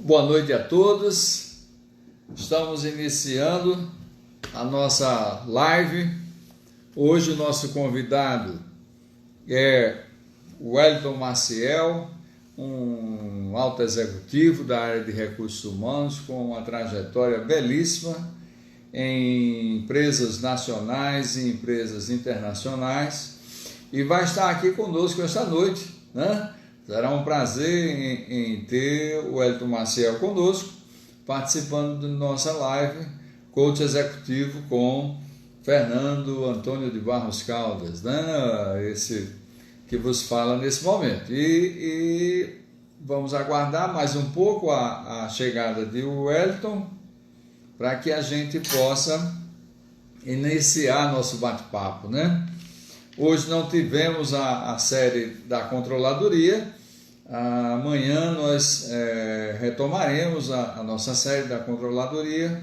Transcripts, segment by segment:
Boa noite a todos. Estamos iniciando a nossa live. Hoje o nosso convidado é o Wellington Maciel, um alto executivo da área de recursos humanos com uma trajetória belíssima em empresas nacionais e empresas internacionais, e vai estar aqui conosco esta noite, né? Será um prazer em ter o Wellington Maciel conosco, participando da nossa live, coach executivo com Fernando Antônio de Barros Caldas, né? Esse que vos fala nesse momento. E vamos aguardar mais um pouco a chegada de Wellington, para que a gente possa iniciar nosso bate-papo, né? Hoje não tivemos a série da controladoria. Amanhã nós retomaremos a nossa série da controladoria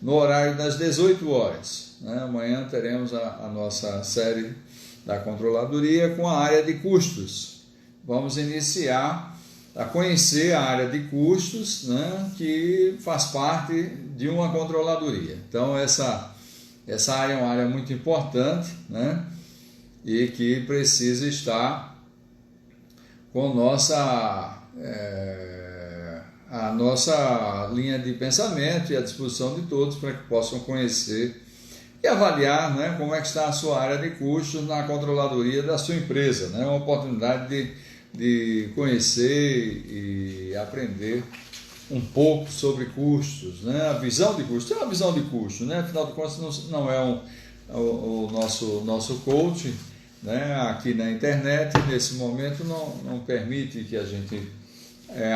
no horário das 18 horas. Né? Amanhã teremos a nossa série da controladoria com a área de custos. Vamos iniciar a conhecer a área de custos, né, que faz parte de uma controladoria. Então essa área é uma área muito importante, né, e que precisa estar com a nossa linha de pensamento e à disposição de todos para que possam conhecer e avaliar, né, como é que está a sua área de custos na controladoria da sua empresa. Né, uma oportunidade de conhecer e aprender um pouco sobre custos, né, a visão de custos. É uma visão de custo, né, afinal de contas não é o nosso coach, né, aqui na internet, nesse momento, não permite que a gente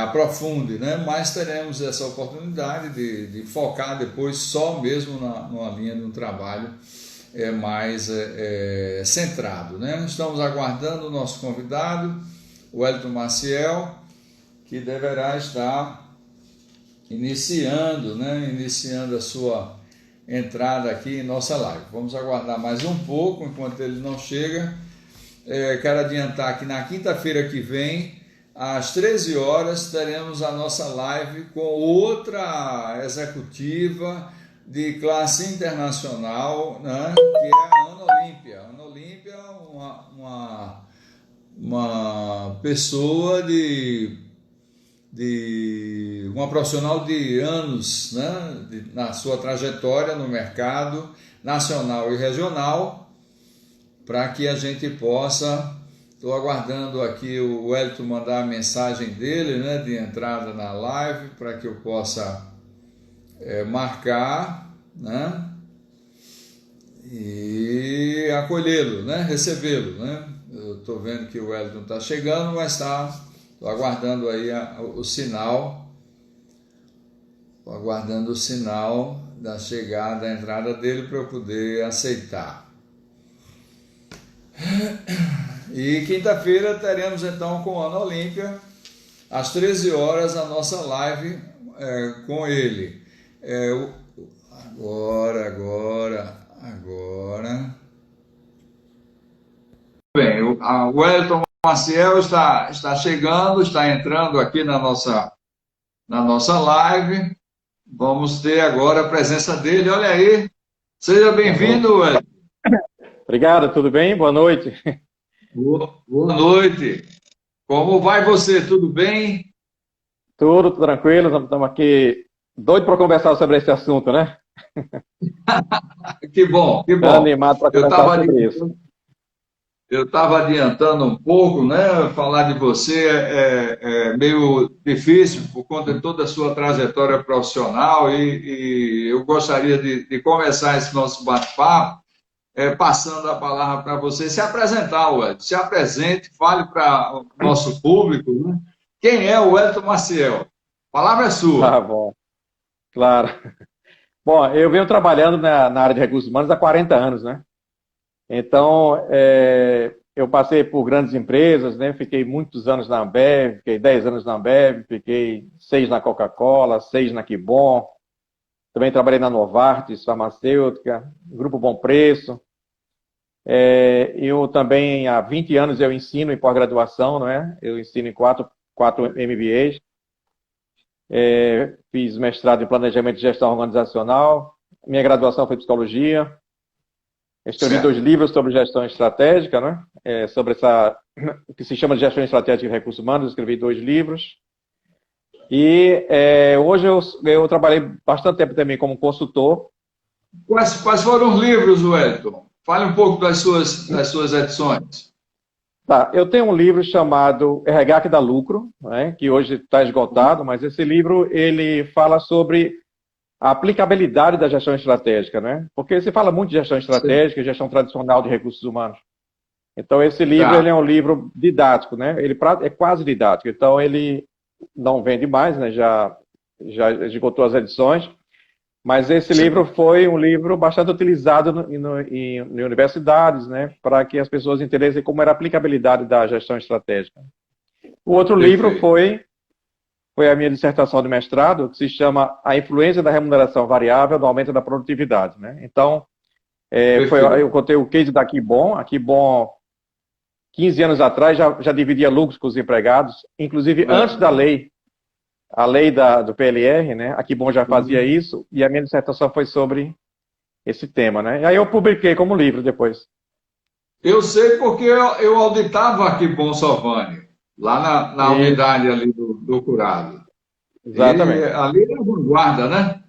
aprofunde, né, mas teremos essa oportunidade de focar depois só mesmo numa linha de um trabalho mais centrado. Né? Estamos aguardando o nosso convidado, o Wellington Maciel, que deverá estar iniciando a sua entrada aqui em nossa live. Vamos aguardar mais um pouco enquanto ele não chega. Quero adiantar que na quinta-feira que vem, às 13 horas, teremos a nossa live com outra executiva de classe internacional, né, que é a Ana Olímpia. Ana Olímpia é uma pessoa uma profissional de anos, né, na sua trajetória no mercado nacional e regional, para que a gente possa. Estou aguardando aqui o Wellington mandar a mensagem dele, né, de entrada na live, para que eu possa marcar, né, e acolhê-lo, né, recebê-lo, né. Eu estou vendo que o Wellington está chegando, mas estou aguardando aí o sinal da chegada, da entrada dele, para eu poder aceitar. E quinta-feira teremos então com a Ana Olímpia, às 13 horas, a nossa live com ele. Agora. Bem, o Wellington Maciel está chegando, está entrando aqui na nossa live. Vamos ter agora a presença dele. Olha aí. Seja bem-vindo, Wellington. Obrigado, tudo bem? Boa noite. Boa noite. Como vai você? Tudo bem? Tudo tranquilo, estamos aqui doido para conversar sobre esse assunto, né? Que bom, que bom. Animado para conversar sobre isso. Eu estava adiantando um pouco, né? Falar de você é meio difícil por conta de toda a sua trajetória profissional e eu gostaria de começar esse nosso bate-papo passando a palavra para você se apresentar, Wellington. Se apresente, fale para o nosso público, né? Quem é o Wellington Maciel? A palavra é sua. Tá bom, claro. Bom, eu venho trabalhando na área de recursos humanos há 40 anos, né? Então, eu passei por grandes empresas, né? Fiquei muitos anos na Ambev, fiquei 10 anos na Ambev, fiquei 6 na Coca-Cola, 6 na Quibon. Também trabalhei na Novartis, farmacêutica, Grupo Bom Preço. Eu também, há 20 anos, eu ensino em pós-graduação, não é? Eu ensino em quatro MBAs. fiz mestrado em Planejamento e Gestão Organizacional, minha graduação foi em Psicologia, escrevi 2 livros sobre gestão estratégica, né? Sobre o que se chama de gestão estratégica de recursos humanos, escrevi 2 livros. E hoje eu trabalhei bastante tempo também como consultor. Quais foram os livros, Wellington? Fale um pouco das suas edições. Tá, eu tenho um livro chamado RH que dá lucro, né, que hoje está esgotado, mas esse livro ele fala sobre a aplicabilidade da gestão estratégica, né? Porque se fala muito de gestão estratégica e gestão tradicional de recursos humanos. Então esse livro ele é um livro didático, né? Ele é quase didático, então ele não vende mais, né? Já esgotou as edições. Mas esse livro foi um livro bastante utilizado em universidades, né, para que as pessoas entendessem como era a aplicabilidade da gestão estratégica. O outro livro foi a minha dissertação de mestrado, que se chama A Influência da Remuneração Variável no Aumento da Produtividade. Né? Então, eu contei o case da Aquibom. A Aquibom, 15 anos atrás, já dividia lucros com os empregados, inclusive antes da lei. A lei do PLR, né? A Aquibom já fazia isso, e a minha dissertação foi sobre esse tema, né? E aí eu publiquei como livro depois. Eu sei porque eu auditava a Aquibom Sovani, lá na unidade ali do Curado. Exatamente. E ali é a vanguarda, né?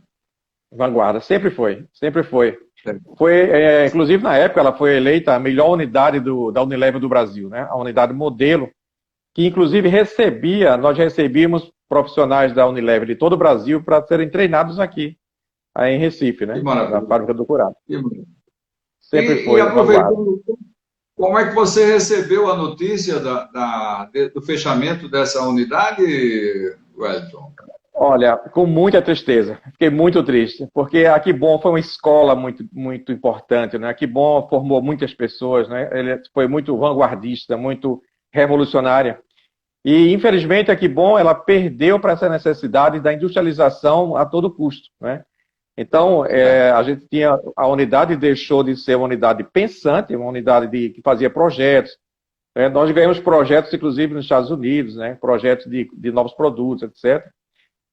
Vanguarda, sempre foi, sempre foi. Inclusive, na época, ela foi eleita a melhor unidade da Unilever do Brasil, né? A unidade modelo, que inclusive nós recebíamos profissionais da Unilever de todo o Brasil para serem treinados aqui, aí em Recife, né? Na fábrica do Curado. Sempre foi. E aproveitando, como é que você recebeu a notícia do fechamento dessa unidade, Wellington? Olha, com muita tristeza. Fiquei muito triste, porque a Aquibom foi uma escola muito, muito importante, né? A Aquibom formou muitas pessoas, né? Ele foi muito vanguardista, muito revolucionária. E, infelizmente, a Aquibom, ela perdeu para essa necessidade da industrialização a todo custo, né? Então, a unidade deixou de ser uma unidade pensante, uma unidade que fazia projetos. Nós ganhamos projetos, inclusive, nos Estados Unidos, né? Projetos de novos produtos, etc.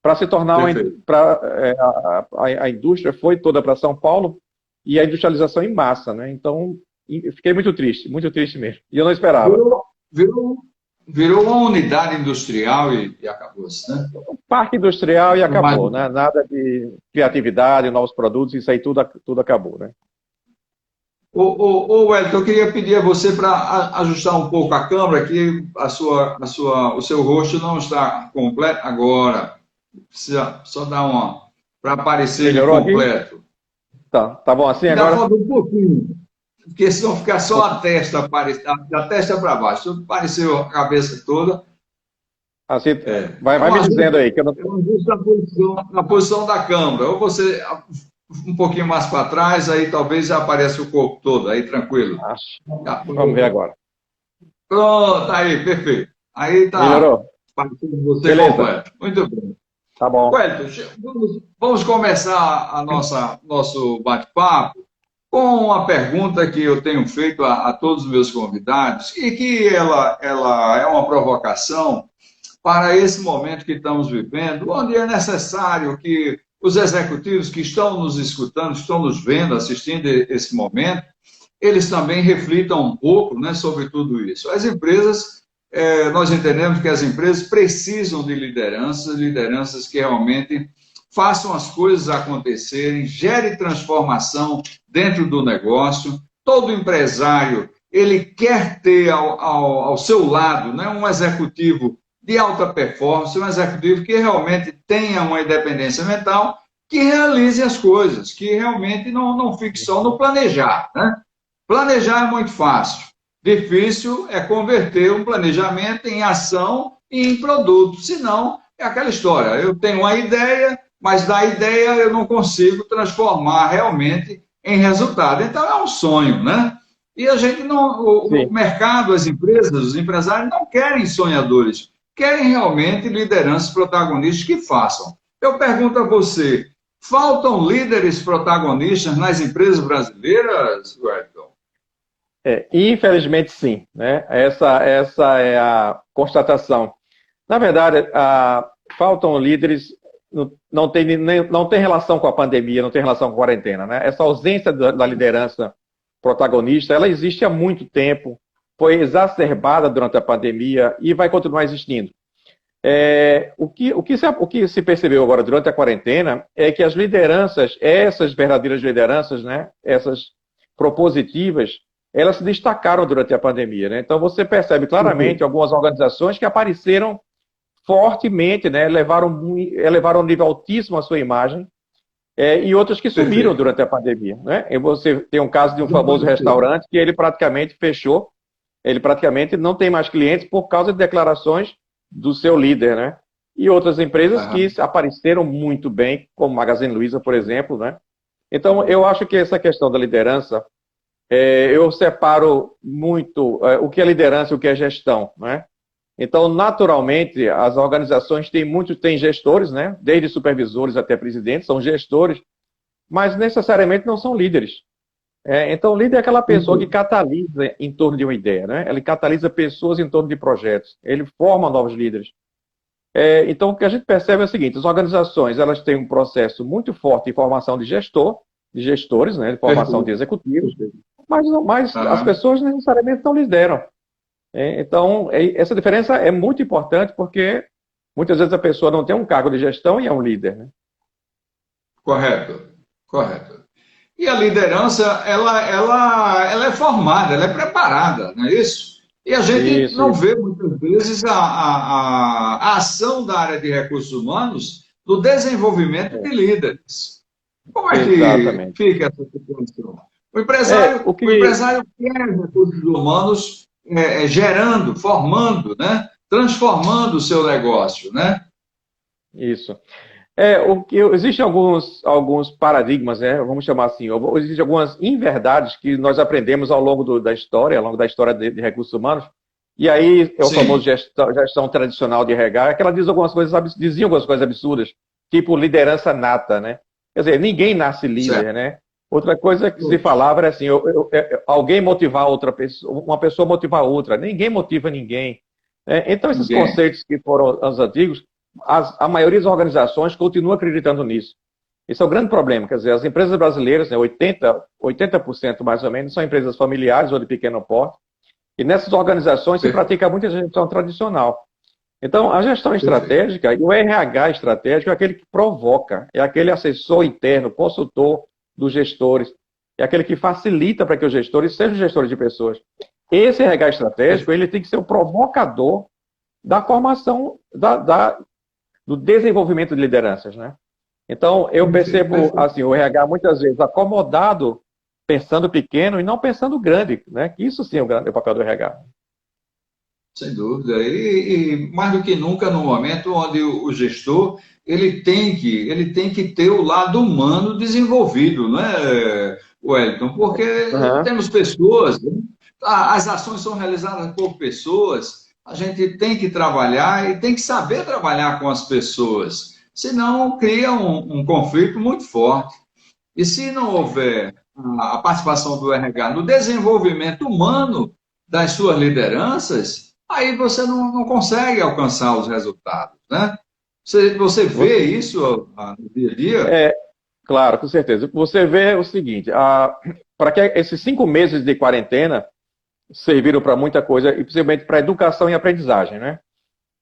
Para se tornar a indústria foi toda para São Paulo e a industrialização em massa, né? Então, fiquei muito triste mesmo. E eu não esperava. Virou uma unidade industrial e acabou-se, né? Um parque industrial e acabou, né? Nada de criatividade, novos produtos, isso aí tudo acabou, né? Ô Wellington, eu queria pedir a você para ajustar um pouco a câmera, que o seu rosto não está completo agora. Precisa só dar para aparecer completo. Tá bom assim agora? Falta um pouquinho. Porque senão ficar só a testa, da testa para baixo. Se apareceu a cabeça toda. Assim, vai me dizendo aí. Que eu não... na posição da câmera. Ou você um pouquinho mais para trás, aí talvez já apareça o corpo todo, aí tranquilo. Vamos ver agora. Pronto, aí, perfeito. Aí tá. Melhorou? Você beleza. completo. Muito bem. Tá bom. Wellington, vamos começar nosso bate-papo com uma pergunta que eu tenho feito a todos os meus convidados e que ela é uma provocação para esse momento que estamos vivendo, onde é necessário que os executivos que estão nos escutando, estão nos vendo, assistindo esse momento, eles também reflitam um pouco, né, sobre tudo isso. As empresas, nós entendemos que as empresas precisam de lideranças que realmente façam as coisas acontecerem, gere transformação dentro do negócio. Todo empresário, ele quer ter ao seu lado, né, um executivo de alta performance, um executivo que realmente tenha uma independência mental, que realize as coisas, que realmente não fique só no planejar, né? Planejar é muito fácil. Difícil é converter um planejamento em ação e em produto. Senão, é aquela história. Eu tenho uma ideia, mas da ideia eu não consigo transformar realmente em resultado. Então, é um sonho, né? E a gente o mercado, as empresas, os empresários não querem sonhadores, querem realmente lideranças protagonistas que façam. Eu pergunto a você, faltam líderes protagonistas nas empresas brasileiras, Wellington? Infelizmente, sim, né? Essa é a constatação. Na verdade, faltam líderes não tem relação com a pandemia, não tem relação com a quarentena, né? Essa ausência da liderança protagonista, ela existe há muito tempo, foi exacerbada durante a pandemia e vai continuar existindo. O que se percebeu agora durante a quarentena é que as lideranças, essas verdadeiras lideranças, né, essas propositivas, elas se destacaram durante a pandemia, né? Então você percebe claramente algumas organizações que apareceram fortemente, né, elevaram um nível altíssimo a sua imagem, e outras que sumiram durante a pandemia, né? E você tem um caso de um famoso restaurante que ele praticamente fechou, ele praticamente não tem mais clientes por causa de declarações do seu líder, né? E outras empresas que apareceram muito bem, como Magazine Luiza, por exemplo, né? Então, eu acho que essa questão da liderança, eu separo muito o que é liderança e o que é gestão, né? Então, naturalmente, as organizações têm gestores, né? Desde supervisores até presidentes, são gestores, mas necessariamente não são líderes. Então, líder é aquela pessoa que catalisa em torno de uma ideia, né? Ele catalisa pessoas em torno de projetos, ele forma novos líderes. Então, o que a gente percebe é o seguinte: as organizações elas têm um processo muito forte de formação de gestores, né? De formação de executivos, mas as pessoas necessariamente não lideram. Então, essa diferença é muito importante porque muitas vezes a pessoa não tem um cargo de gestão e é um líder, né? Correto, correto. E a liderança, ela é formada, ela é preparada, não é isso? E a gente não vê muitas vezes a ação da área de recursos humanos no desenvolvimento de líderes. Como é que fica essa situação? O empresário quer recursos humanos gerando, formando, né? Transformando o seu negócio, né? Isso. Existem alguns paradigmas, né? Vamos chamar assim, existem algumas inverdades que nós aprendemos ao longo da história de recursos humanos, e aí é o famoso gestão tradicional de RH, que ela dizia algumas coisas absurdas, tipo liderança nata, né? Quer dizer, ninguém nasce líder, né? Outra coisa que se falava era assim, alguém motivar outra pessoa, uma pessoa motivar outra, ninguém motiva ninguém. Então, esses conceitos que foram os antigos, a maioria das organizações continua acreditando nisso. Esse é o grande problema. Quer dizer, as empresas brasileiras, né, 80% mais ou menos, são empresas familiares ou de pequeno porte, e nessas organizações se pratica muita gestão tradicional. Então, a gestão estratégica e o RH estratégico é aquele que provoca, é aquele assessor interno, consultor dos gestores, é aquele que facilita para que os gestores sejam gestores de pessoas. Esse RH estratégico, ele tem que ser o provocador da formação, do desenvolvimento de lideranças, né? Então, eu percebo assim, o RH muitas vezes acomodado, pensando pequeno e não pensando grande, né? Isso sim é o papel do RH. Sem dúvida. E mais do que nunca, no momento onde o gestor ele tem que ter o lado humano desenvolvido, né, Wellington? Porque temos pessoas, né? As ações são realizadas por pessoas, a gente tem que trabalhar e tem que saber trabalhar com as pessoas, senão cria um conflito muito forte. E se não houver a participação do RH no desenvolvimento humano das suas lideranças, aí você não consegue alcançar os resultados, né? Você vê isso no dia a dia? Claro, com certeza. Você vê o seguinte, para que esses 5 meses de quarentena serviram para muita coisa, e principalmente para educação e aprendizagem, né?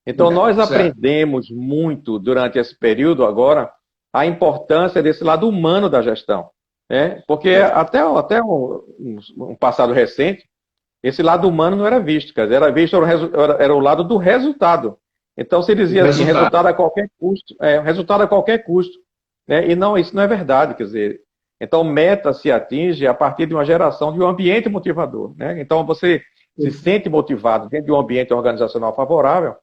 Então, nós aprendemos muito durante esse período agora a importância desse lado humano da gestão, né? Porque até um passado recente, esse lado humano não era visto, quer dizer, era o lado do resultado. Então, se dizia assim, resultado a qualquer custo, resultado a qualquer custo, né? E não, isso não é verdade, quer dizer, então meta se atinge a partir de uma geração de um ambiente motivador, né? Então, você se sente motivado dentro de um ambiente organizacional favorável,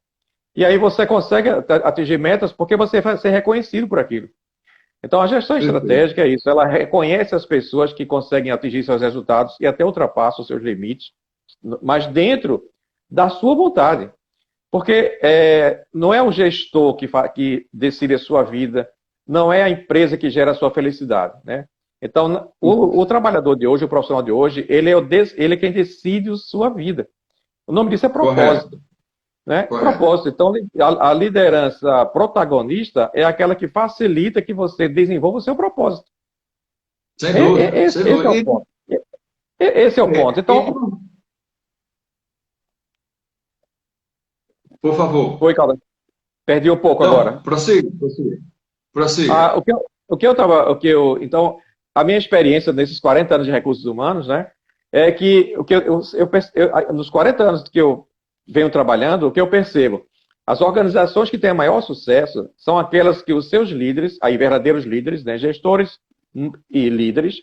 e aí você consegue atingir metas porque você vai ser reconhecido por aquilo. Então, a gestão estratégica é isso, ela reconhece as pessoas que conseguem atingir seus resultados e até ultrapassa os seus limites, mas dentro da sua vontade. Porque não é o gestor que decide a sua vida, não é a empresa que gera a sua felicidade, né? Então, o trabalhador de hoje, o profissional de hoje, ele é quem decide a sua vida. O nome disso é propósito. né? Correto. Propósito. Então, a liderança protagonista é aquela que facilita que você desenvolva o seu propósito. Sem dúvida, sem Esse é dúvida. o ponto. Esse é o ponto. E, Então, por favor. foi, Caldas. Perdi um pouco Não, agora. prossiga, prossiga. Prossiga. Então, a minha experiência nesses 40 anos de recursos humanos, né, é que nos 40 anos que eu venho trabalhando, o que eu percebo, as organizações que têm maior sucesso são aquelas que os seus líderes, aí verdadeiros líderes, né, gestores e líderes,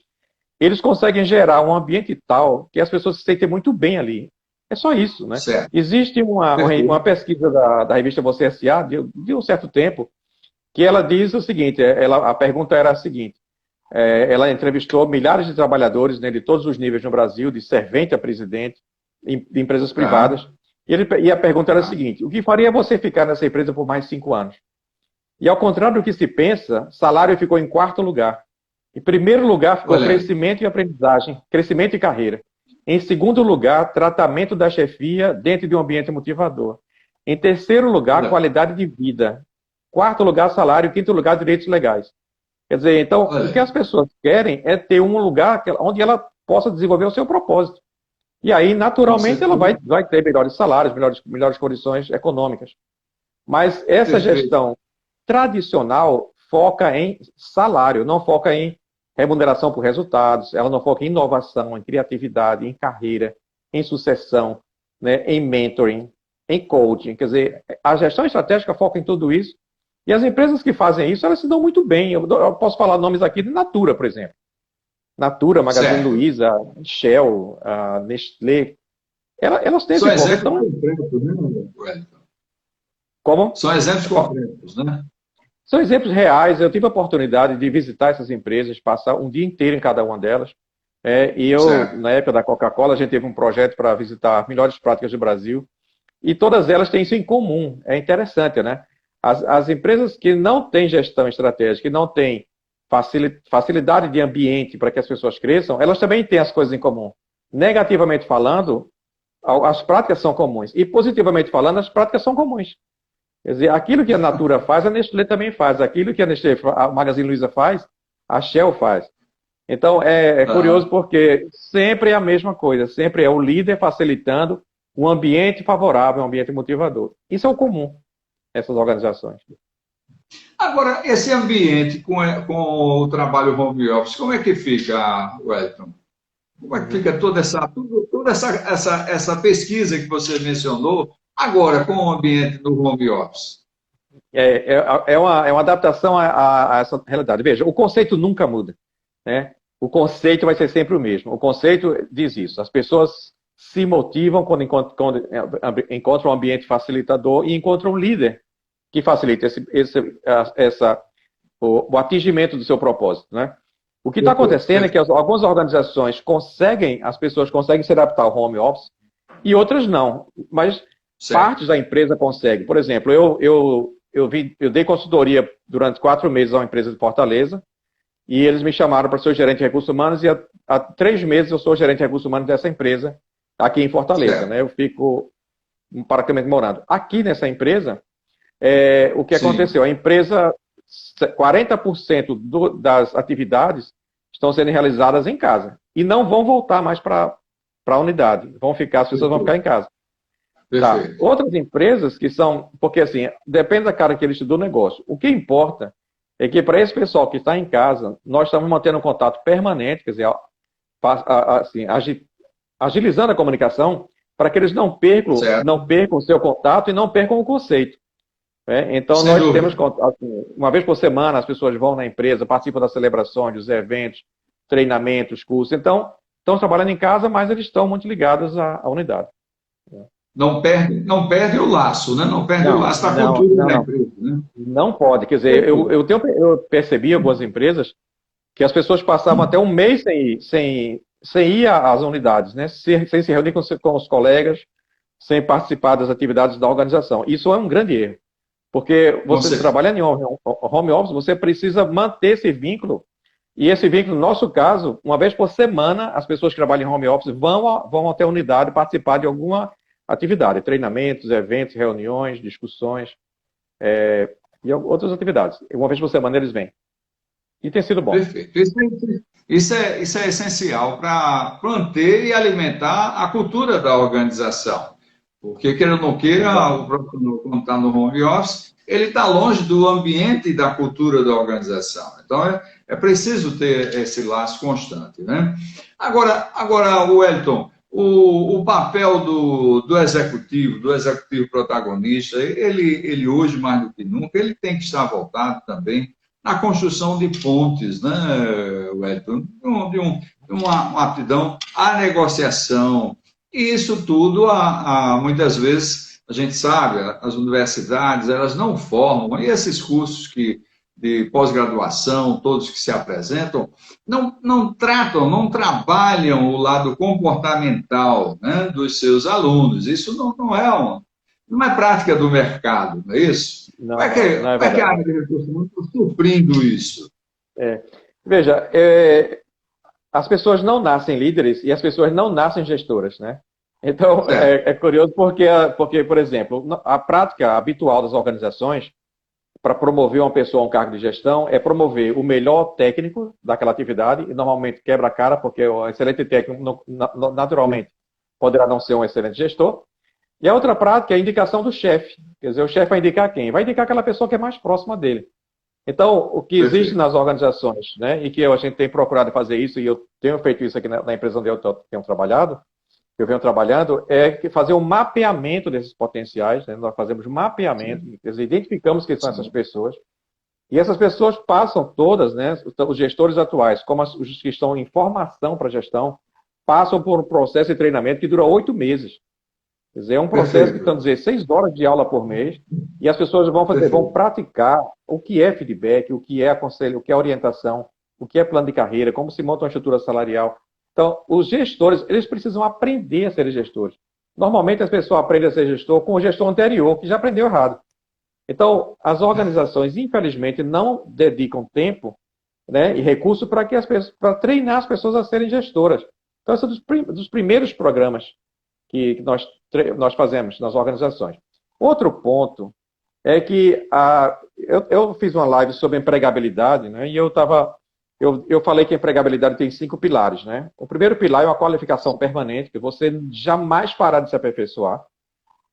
eles conseguem gerar um ambiente tal que as pessoas se sentem muito bem ali. É só isso, né? Certo. Existe uma Perfeito. pesquisa da revista Você S.A. de um certo tempo, que ela diz o seguinte, a pergunta era a seguinte, ela entrevistou milhares de trabalhadores, né, de todos os níveis no Brasil, de servente a presidente, de empresas privadas, e a pergunta era a seguinte, o que faria você ficar nessa empresa por mais 5 anos? E ao contrário do que se pensa, salário ficou em quarto lugar. Em primeiro lugar ficou crescimento e aprendizagem, crescimento e carreira. Em segundo lugar, tratamento da chefia dentro de um ambiente motivador. Em terceiro lugar, qualidade de vida. Quarto lugar, salário. Quinto lugar, direitos legais. Quer dizer, então, o que as pessoas querem é ter um lugar onde ela possa desenvolver o seu propósito. E aí, naturalmente, ela vai ter melhores salários, melhores condições econômicas. Mas essa gestão tradicional foca em salário, não foca em remuneração por resultados, ela não foca em inovação, em criatividade, em carreira, em sucessão, né, em mentoring, em coaching. Quer dizer, a gestão estratégica foca em tudo isso. E as empresas que fazem isso, elas se dão muito bem. Eu posso falar nomes aqui de Natura, por exemplo. Natura, Magazine Luiza, Shell, Nestlé. Elas têm esse exemplos concretos, né, Wellington? Como? São exemplos concretos, né? São exemplos reais. Eu tive a oportunidade de visitar essas empresas, passar um dia inteiro em cada uma delas. E eu, na época da Coca-Cola, a gente teve um projeto para visitar melhores práticas do Brasil. E todas elas têm isso em comum. É interessante, né? As empresas que não têm gestão estratégica, que não têm facilidade de ambiente para que as pessoas cresçam, elas também têm as coisas em comum. Negativamente falando, as práticas são comuns. E positivamente falando, as práticas são comuns. Quer dizer, aquilo que a Natura faz, a Nestlé também faz. Aquilo que a Nestlé, a Magazine Luiza faz, a Shell faz. Então, é curioso porque sempre é a mesma coisa. Sempre é o líder facilitando um ambiente favorável, um ambiente motivador. Isso é o comum, essas organizações. Agora, esse ambiente com o trabalho home office, como é que fica, Wellington? Como é que fica toda essa pesquisa que você mencionou, agora com o ambiente no home office? É uma adaptação a essa realidade. Veja, o conceito nunca muda, né? O conceito vai ser sempre o mesmo. O conceito diz isso. As pessoas se motivam quando encontram um ambiente facilitador e encontram um líder que facilita o atingimento do seu propósito, né? O que está acontecendo é que algumas organizações as pessoas conseguem se adaptar ao home office e outras não, mas partes da empresa conseguem. Por exemplo, eu dei consultoria durante 4 meses a uma empresa de Fortaleza e eles me chamaram para ser gerente de recursos humanos e há 3 meses eu sou gerente de recursos humanos dessa empresa aqui em Fortaleza, né? Eu fico praticamente morando. Aqui nessa empresa, o que aconteceu? A empresa, 40% das atividades estão sendo realizadas em casa e não vão voltar mais para a unidade. As pessoas vão ficar em casa. Tá. Outras empresas que são, porque assim, depende da cara que ele estudou o negócio. O que importa é que para esse pessoal que está em casa, nós estamos mantendo um contato permanente, quer dizer, assim, agilizando a comunicação para que eles não percam o seu contato e não percam o conceito. Então, nós temos, assim, uma vez por semana, as pessoas vão na empresa, participam das celebrações, dos eventos, treinamentos, cursos. Então, estão trabalhando em casa, mas eles estão muito ligados à unidade. Não perde o laço, né? Não perde o laço da cultura da empresa. Né? Não pode. Quer dizer, eu percebi em algumas empresas que as pessoas passavam até um mês sem ir às unidades, né? Sem se reunir com os colegas, sem participar das atividades da organização. Isso é um grande erro. Porque você trabalhando em home office, você precisa manter esse vínculo. E esse vínculo, no nosso caso, uma vez por semana, as pessoas que trabalham em home office vão até a unidade participar de alguma atividade, treinamentos, eventos, reuniões, discussões e outras atividades. Uma vez por semana eles vêm. E tem sido bom. Perfeito. Isso é essencial para manter e alimentar a cultura da organização. Porque, queira ou não queira, o profissional, quando está no home office, ele está longe do ambiente e da cultura da organização. Então, é preciso ter esse laço constante, né? Agora, Wellington, o papel do executivo protagonista, ele hoje, mais do que nunca, ele tem que estar voltado também na construção de pontes, né, Wellington? De uma aptidão à negociação. E isso tudo, muitas vezes, a gente sabe, as universidades, elas não formam, e esses cursos de pós-graduação, todos que se apresentam, não tratam, não trabalham o lado comportamental, né, dos seus alunos. Isso não é prática do mercado, não é isso? Não, Como é que a área de recursos humanos está suprindo isso? Veja, as pessoas não nascem líderes e as pessoas não nascem gestoras, né? Então, é curioso porque, por exemplo, a prática habitual das organizações para promover uma pessoa a um cargo de gestão é promover o melhor técnico daquela atividade, e normalmente quebra a cara, porque o excelente técnico, naturalmente, poderá não ser um excelente gestor. E a outra prática é a indicação do chefe. Quer dizer, o chefe vai indicar quem? Vai indicar aquela pessoa que é mais próxima dele. Então, o que existe nas organizações, né, e que a gente tem procurado fazer isso, e eu tenho feito isso aqui na empresa onde eu venho trabalhando, é fazer um mapeamento desses potenciais, né? Nós fazemos mapeamento, quer dizer, identificamos quem são essas pessoas, e essas pessoas passam todas, né, os gestores atuais, como os que estão em formação para gestão, passam por um processo de treinamento que dura 8 meses. Quer dizer, é um processo que são 16 horas de aula por mês, e as pessoas vão praticar o que é feedback, o que é aconselho, o que é orientação, o que é plano de carreira, como se monta uma estrutura salarial. Então, os gestores, eles precisam aprender a ser gestores. Normalmente, as pessoas aprendem a ser gestor com o gestor anterior, que já aprendeu errado. Então, as organizações, infelizmente, não dedicam tempo, né, e recurso para treinar as pessoas a serem gestoras. Então, esse é dos primeiros programas que nós fazemos nas organizações. Outro ponto é que eu fiz uma live sobre empregabilidade, né, e eu falei que a empregabilidade tem 5 pilares, né? O primeiro pilar é uma qualificação permanente, que você jamais parar de se aperfeiçoar.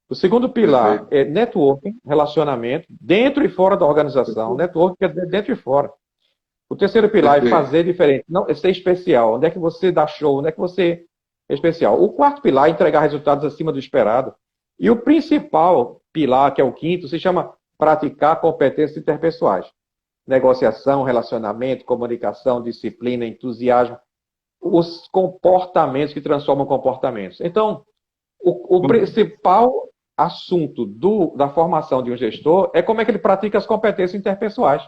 O segundo pilar é networking, relacionamento, dentro e fora da organização. Networking é dentro e fora. O terceiro pilar é fazer diferente, não, é ser especial. Onde é que você dá show? Onde é que você é especial? O quarto pilar é entregar resultados acima do esperado. E o principal pilar, que é o quinto, se chama praticar competências interpessoais. Negociação, relacionamento, comunicação, disciplina, entusiasmo. Os comportamentos que transformam comportamentos. Então, o principal assunto da formação de um gestor é como é que ele pratica as competências interpessoais.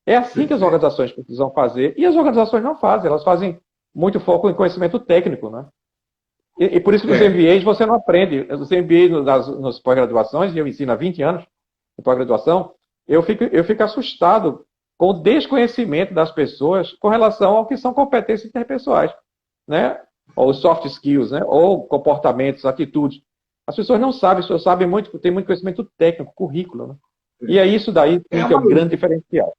É assim que as organizações precisam fazer, e as organizações não fazem, elas fazem muito foco em conhecimento técnico, né? E por isso que nos MBAs você não aprende. Os MBAs nas pós-graduações, e eu ensino há 20 anos em pós-graduação, eu fico assustado com o desconhecimento das pessoas com relação ao que são competências interpessoais, né? Ou soft skills, né? Ou comportamentos, atitudes. As pessoas não sabem, as pessoas sabem muito, têm muito conhecimento técnico, currículo, né? E é isso daí que é o grande diferencial.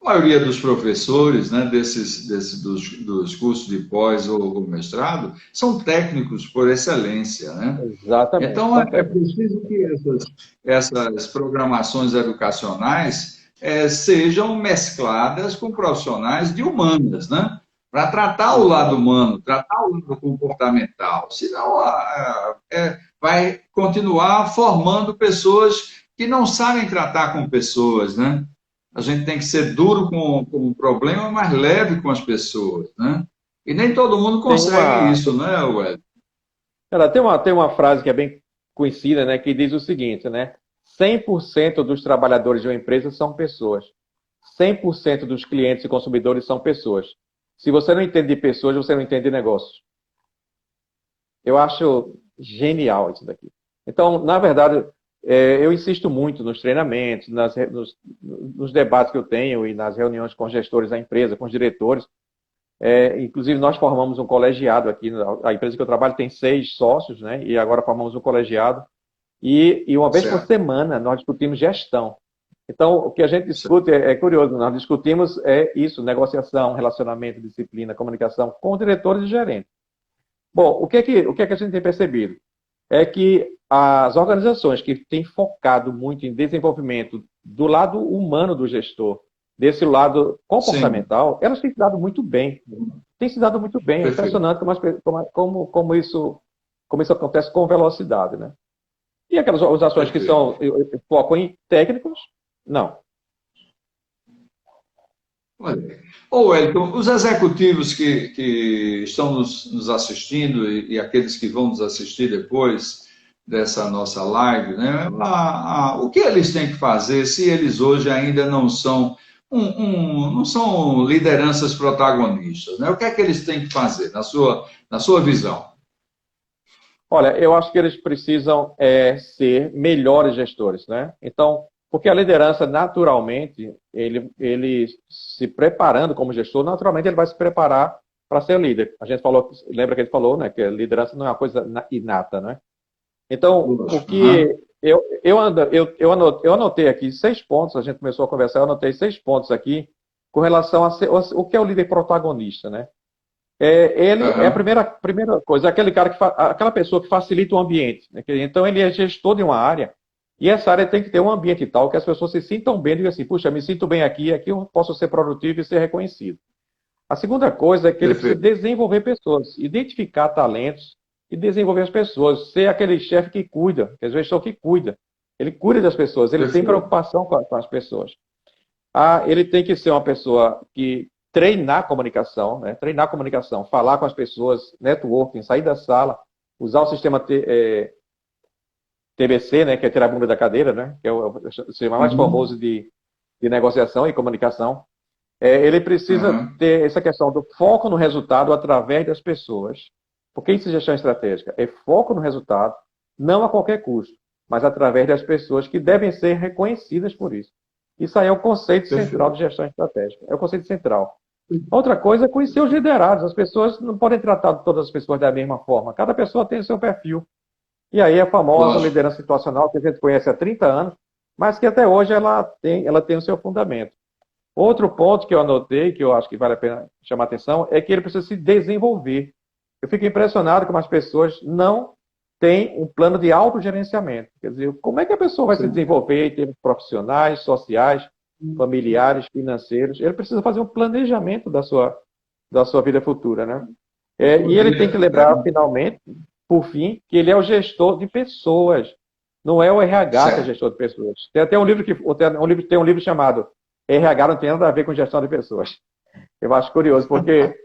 A maioria dos professores, né, dos cursos de pós ou mestrado, são técnicos por excelência, né? Exatamente. Então, é preciso que essas programações educacionais sejam mescladas com profissionais de humanas, né? Para tratar o lado humano, tratar o lado comportamental. Senão, vai continuar formando pessoas que não sabem tratar com pessoas, né? A gente tem que ser duro com o problema, mas leve com as pessoas, né? E nem todo mundo consegue isso, né, Wellington? Tem uma frase que é bem conhecida, né, que diz o seguinte, né? 100% dos trabalhadores de uma empresa são pessoas. 100% dos clientes e consumidores são pessoas. Se você não entende de pessoas, você não entende de negócios. Eu acho genial isso daqui. Então, na verdade, eu insisto muito nos treinamentos, nos debates que eu tenho e nas reuniões com os gestores da empresa, com os diretores, Inclusive, nós formamos um colegiado aqui. A empresa que eu trabalho tem 6 sócios, né? E agora formamos um colegiado. E uma vez por Certo, semana nós discutimos gestão. Então, o que a gente certo. discute é curioso. Nós discutimos isso, negociação, relacionamento, disciplina, comunicação com diretores e gerentes. Bom, o que é que a gente tem percebido? É que as organizações que têm focado muito em desenvolvimento do lado humano do gestor, desse lado Sim, comportamental, elas têm se dado muito bem. Tem se dado muito bem. É perfeito. impressionante como isso acontece com velocidade, né? E aquelas ações que Perfeito. são focam em técnicos, não. Olha aí. Ô, Wellington, os executivos que estão nos assistindo e aqueles que vão nos assistir depois dessa nossa live, né, o que eles têm que fazer se eles hoje ainda não são não são lideranças protagonistas, né? O que é que eles têm que fazer, na sua visão? Olha, eu acho que eles precisam ser melhores gestores, né? Então, porque a liderança, naturalmente, ele se preparando como gestor, naturalmente ele vai se preparar para ser líder. A gente falou, lembra que ele falou, né, que a liderança não é uma coisa inata, né? Então, o Lógico. Aham. que eu anotei aqui 6 pontos, a gente começou a conversar, eu anotei 6 pontos aqui com relação o que é o líder protagonista, né? Ele é a Aham. primeira coisa, aquele cara aquela pessoa que facilita o ambiente, né? Então ele é gestor de uma área e essa área tem que ter um ambiente tal que as pessoas se sintam bem e digam assim, puxa, me sinto bem aqui, aqui eu posso ser produtivo e ser reconhecido. A segunda coisa é que ele precisa Perfeito. desenvolver pessoas, identificar talentos e desenvolver as pessoas, ser aquele chefe que cuida, que é o gestor que cuida. Ele cuida das pessoas, ele tem Perfeito. preocupação com as pessoas. Ele tem que ser uma pessoa que treinar a comunicação, né? Treinar a comunicação, falar com as pessoas, networking, sair da sala, usar o sistema TBC, né? Que é tirar a bunda da cadeira, né? Que é o sistema mais Uhum. famoso de negociação e comunicação. Ele precisa Aham. ter essa questão do foco no resultado através das pessoas. Porque isso é gestão estratégica. É foco no resultado, não a qualquer custo, mas através das pessoas que devem ser reconhecidas por isso. Isso aí é o conceito central Perfeito. de gestão estratégica. É o conceito central. Outra coisa é conhecer os liderados. As pessoas não podem tratar todas as pessoas da mesma forma. Cada pessoa tem o seu perfil. E aí a famosa Lógico. liderança situacional que a gente conhece há 30 anos, mas que até hoje ela tem o seu fundamento. Outro ponto que eu anotei, que eu acho que vale a pena chamar a atenção, é que ele precisa se desenvolver. Eu fico impressionado como as pessoas não têm um plano de autogerenciamento. Quer dizer, como é que a pessoa vai se Sim. desenvolver em termos profissionais, sociais, familiares, financeiros? Ele precisa fazer um planejamento da sua vida futura, né? E ele tem que lembrar, finalmente, por fim, que ele é o gestor de pessoas. Não é o RH que é Certo. gestor de pessoas. Tem até um livro chamado RH não tem nada a ver com gestão de pessoas. Eu acho curioso, porque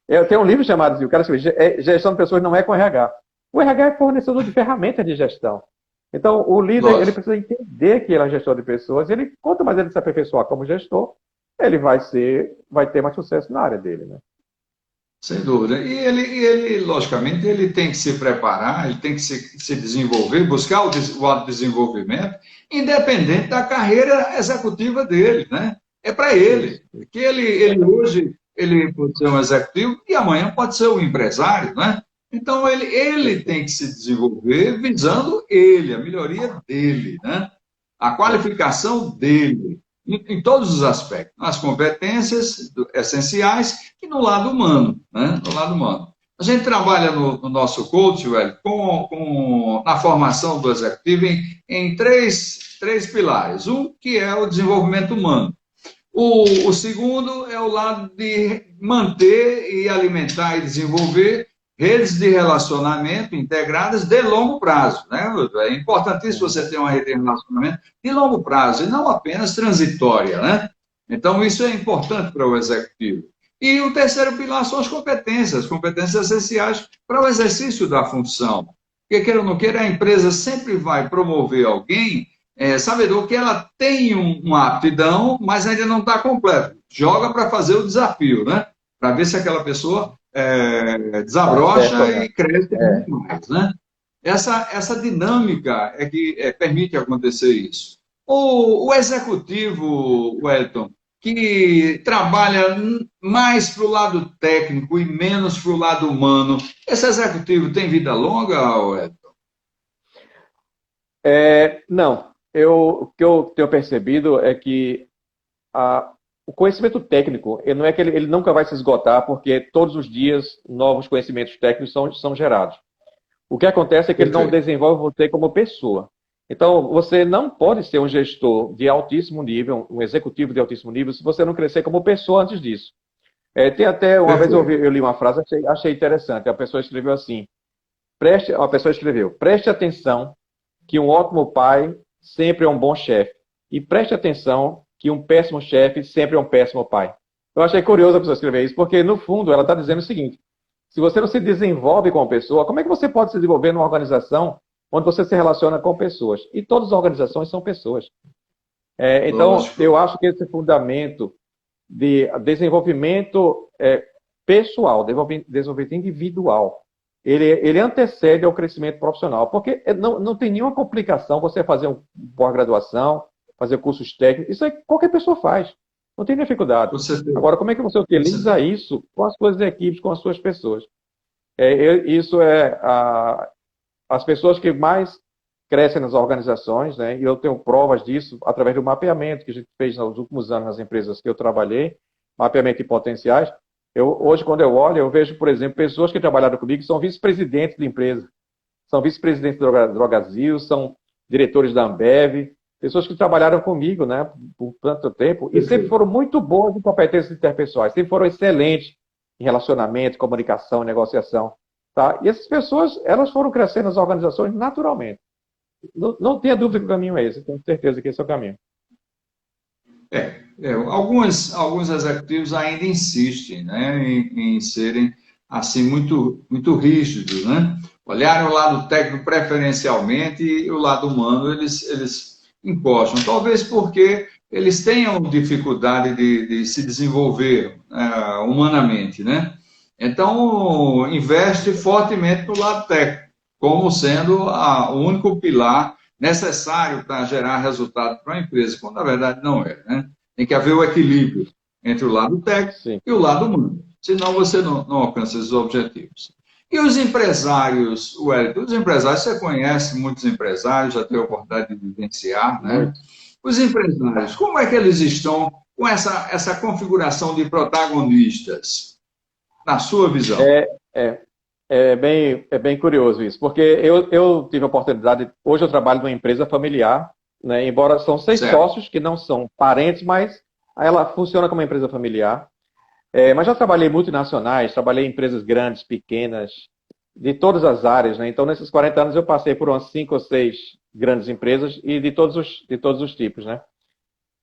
eu tenho um livro chamado assim, o cara escreve, Gestão de Pessoas não é com RH. O RH é fornecedor de ferramentas de gestão. Então, o líder, ele Lógico. precisa entender que ele é gestor de pessoas, quanto mais ele se aperfeiçoar como gestor, ele vai ter mais sucesso na área dele, né? Sem dúvida. E ele, logicamente, ele tem que se preparar, ele tem que se desenvolver, buscar o autodesenvolvimento, independente da carreira executiva dele, né? É para Isso. ele. Que ele hoje ele pode ser um executivo e amanhã pode ser um empresário, né? Então ele tem que se desenvolver visando ele, a melhoria dele, né? A qualificação dele, em todos os aspectos, nas competências essenciais e no lado humano, né? No lado humano. A gente trabalha no nosso coach, velho, na formação do executivo em três pilares. Um que é o desenvolvimento humano. O segundo é o lado de manter e alimentar e desenvolver redes de relacionamento integradas de longo prazo. Né? É importantíssimo Uhum. você ter uma rede de relacionamento de longo prazo e não apenas transitória. Né? Então, isso é importante para o executivo. E o terceiro pilar são as competências essenciais para o exercício da função. Porque, queira ou não queira, a empresa sempre vai promover alguém sabedor que ela tem uma aptidão, mas ainda não está completa. Joga para fazer o desafio, né? Para ver se aquela pessoa Tá certo desabrocha ou e não? cresce É. muito mais, né? Essa dinâmica é que permite acontecer isso. O executivo, Wellington, que trabalha mais para o lado técnico e menos para o lado humano. Esse executivo tem vida longa, Wellington? Não, o que eu tenho percebido é que o conhecimento técnico, não é que ele nunca vai se esgotar, porque todos os dias novos conhecimentos técnicos são gerados. O que acontece é que ele não desenvolve você como pessoa. Então, você não pode ser um gestor de altíssimo nível, um executivo de altíssimo nível, se você não crescer como pessoa antes disso. Tem até, uma vez eu li uma frase, achei interessante. A pessoa escreveu assim, preste atenção que um ótimo pai sempre é um bom chefe. E preste atenção que um péssimo chefe sempre é um péssimo pai. Eu achei curioso a pessoa escrever isso, porque, no fundo, ela está dizendo o seguinte, se você não se desenvolve como pessoa, como é que você pode se desenvolver numa organização onde você se relaciona com pessoas? E todas as organizações são pessoas. Então, lógico, eu acho que esse fundamento de desenvolvimento pessoal, desenvolvimento individual, ele antecede ao crescimento profissional, porque não tem nenhuma complicação você fazer uma pós-graduação, fazer cursos técnicos, isso aí qualquer pessoa faz, não tem dificuldade. Agora, como é que você utiliza isso com as suas equipes, com as suas pessoas? As pessoas que mais crescem nas organizações, né, e eu tenho provas disso através do mapeamento que a gente fez nos últimos anos nas empresas que eu trabalhei, mapeamento de potenciais. Hoje, quando eu olho, eu vejo, por exemplo, pessoas que trabalharam comigo que são vice-presidentes de empresa, são vice-presidentes da Drogasil, são diretores da Ambev, pessoas que trabalharam comigo, né, por tanto tempo, e sempre foram muito boas em competências interpessoais, sempre foram excelentes em relacionamento, comunicação, negociação. Tá? E essas pessoas, elas foram crescendo nas organizações naturalmente. Não tenha dúvida que o caminho é esse, tenho certeza que esse é o caminho. Alguns executivos ainda insistem, né, em serem assim muito rígidos, né? Olharem o lado técnico preferencialmente e o lado humano eles encostam. Talvez porque eles tenham dificuldade de se desenvolver humanamente, né? Então, investe fortemente no lado técnico, como sendo o único pilar necessário para gerar resultado para uma empresa, quando na verdade não é, né? Tem que haver o equilíbrio entre o lado técnico e o lado humano, senão você não alcança esses objetivos. E os empresários, Wellington, os empresários, você conhece muitos empresários, já teve a oportunidade de vivenciar, né? Os empresários, como é que eles estão com essa configuração de protagonistas, na sua visão? É bem curioso isso, porque eu tive a oportunidade, hoje eu trabalho numa empresa familiar, né, embora são 6 sócios que não são parentes, mas ela funciona como uma empresa familiar. Mas já trabalhei em multinacionais, trabalhei em empresas grandes, pequenas, de todas as áreas, né? Então, nesses 40 anos eu passei por umas 5 ou 6 grandes empresas e de todos os tipos, né?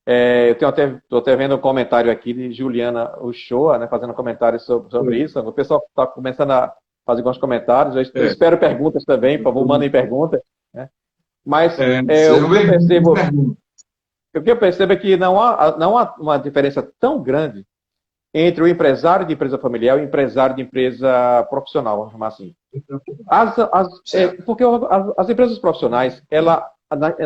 Estou até vendo um comentário aqui de Juliana Uchoa, né, fazendo um comentário sobre isso. O pessoal está começando a fazer alguns comentários. Eu espero perguntas também, por favor, mandem perguntas. Né? Mas o que eu percebo é que não há uma diferença tão grande entre o empresário de empresa familiar e o empresário de empresa profissional, vamos chamar assim. Porque as empresas profissionais,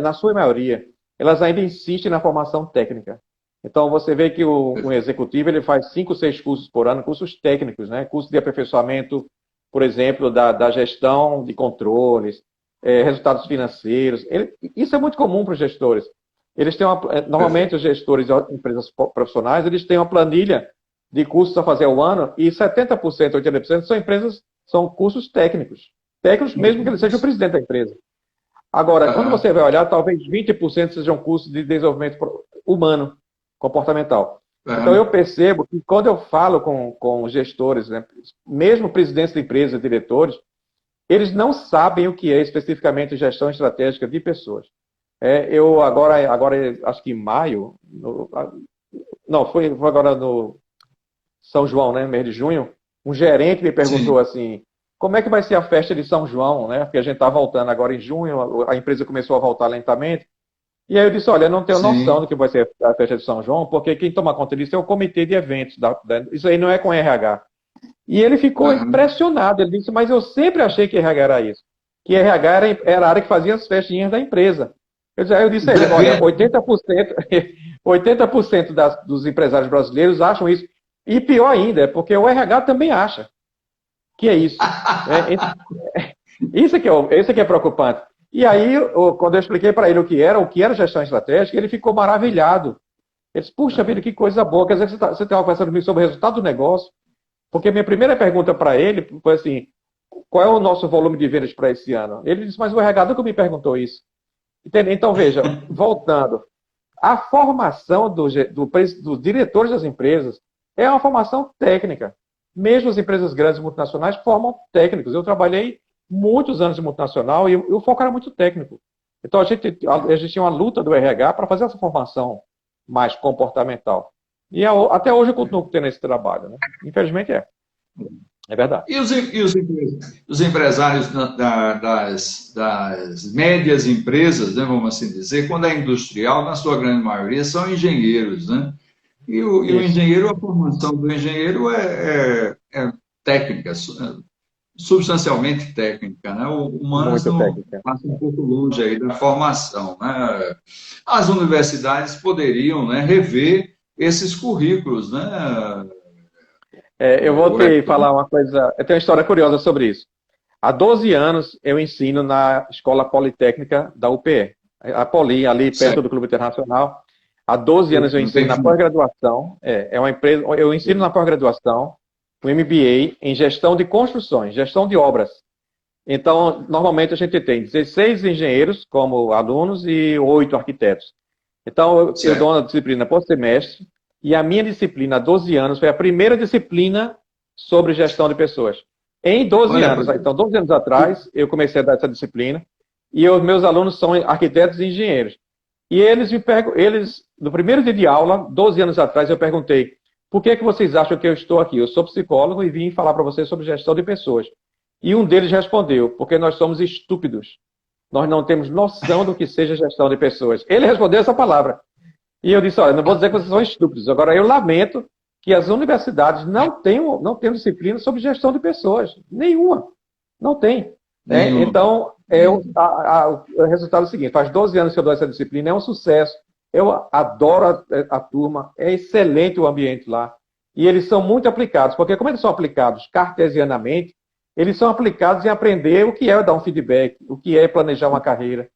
na sua maioria, elas ainda insistem na formação técnica. Então, você vê que o executivo ele faz 5, 6 cursos por ano, cursos técnicos, né? Curso de aperfeiçoamento, por exemplo, da gestão de controles, resultados financeiros. Isso é muito comum para os gestores. Eles têm normalmente, os gestores de empresas profissionais, eles têm uma planilha de cursos a fazer ao ano e 70%, 80% são cursos técnicos. Técnicos mesmo que ele seja o presidente da empresa. Agora, quando você vai olhar, talvez 20% sejam cursos de desenvolvimento humano, comportamental. Então, eu percebo que quando eu falo com gestores, né, mesmo presidentes de empresas, diretores, eles não sabem o que é especificamente gestão estratégica de pessoas. Eu agora, acho que em maio, foi agora no São João, né, mês de junho, um gerente me perguntou assim, como é que vai ser a festa de São João, né? Porque a gente está voltando agora em junho, a empresa começou a voltar lentamente. E aí eu disse, olha, eu não tenho noção do que vai ser a festa de São João, porque quem toma conta disso é o comitê de eventos. Isso aí não é com RH. E ele ficou impressionado. Ele disse, mas eu sempre achei que RH era isso. Que RH era a área que fazia as festinhas da empresa. Eu disse, olha, 80% dos empresários brasileiros acham isso. E pior ainda, é porque o RH também acha que é isso. Isso é que é preocupante. E aí, quando eu expliquei para ele o que era gestão estratégica, ele ficou maravilhado. Ele disse, puxa vida, que coisa boa. Quer dizer que você estava conversando comigo sobre o resultado do negócio? Porque minha primeira pergunta para ele foi assim, qual é o nosso volume de vendas para esse ano? Ele disse, mas o RH nunca me perguntou isso. Entendeu? Então, veja, voltando, a formação dos diretores das empresas é uma formação técnica. Mesmo as empresas grandes multinacionais formam técnicos. Eu trabalhei muitos anos de multinacional e o foco era muito técnico. Então, a gente tinha uma luta do RH para fazer essa formação mais comportamental. E até hoje eu continuo tendo esse trabalho. Né? Infelizmente é. É verdade. E os empresários das médias empresas, né, vamos assim dizer, quando é industrial, na sua grande maioria, são engenheiros, né? E o engenheiro, a formação do engenheiro é técnica, substancialmente técnica, né? O humanos passa um pouco longe aí da formação, né? As universidades poderiam, né, rever esses currículos, né? Eu vou te falar uma coisa, eu tenho uma história curiosa sobre isso. Há 12 anos eu ensino na Escola Politécnica da UPE, a Poli, ali perto do Clube Internacional. Há 12 anos eu ensino na pós-graduação, é uma empresa, eu ensino na pós-graduação, o MBA em gestão de construções, gestão de obras. Então, normalmente a gente tem 16 engenheiros como alunos e 8 arquitetos. Então, eu dou uma disciplina por semestre, e a minha disciplina, há 12 anos, foi a primeira disciplina sobre gestão de pessoas. Em 12 anos. Então, 12 anos atrás, eu comecei a dar essa disciplina, e os meus alunos são arquitetos e engenheiros. E no primeiro dia de aula, 12 anos atrás, eu perguntei, por que vocês acham que eu estou aqui? Eu sou psicólogo e vim falar para vocês sobre gestão de pessoas. E um deles respondeu, porque nós somos estúpidos. Nós não temos noção do que seja gestão de pessoas. Ele respondeu essa palavra. E eu disse, olha, não vou dizer que vocês são estúpidos. Agora, eu lamento que as universidades não tenham disciplina sobre gestão de pessoas. Nenhuma. Não tem. Né? Então, o resultado é o seguinte, faz 12 anos que eu dou essa disciplina, é um sucesso. Eu adoro a turma, é excelente o ambiente lá. E eles são muito aplicados, porque como eles são aplicados cartesianamente, eles são aplicados em aprender o que é dar um feedback, o que é planejar uma carreira.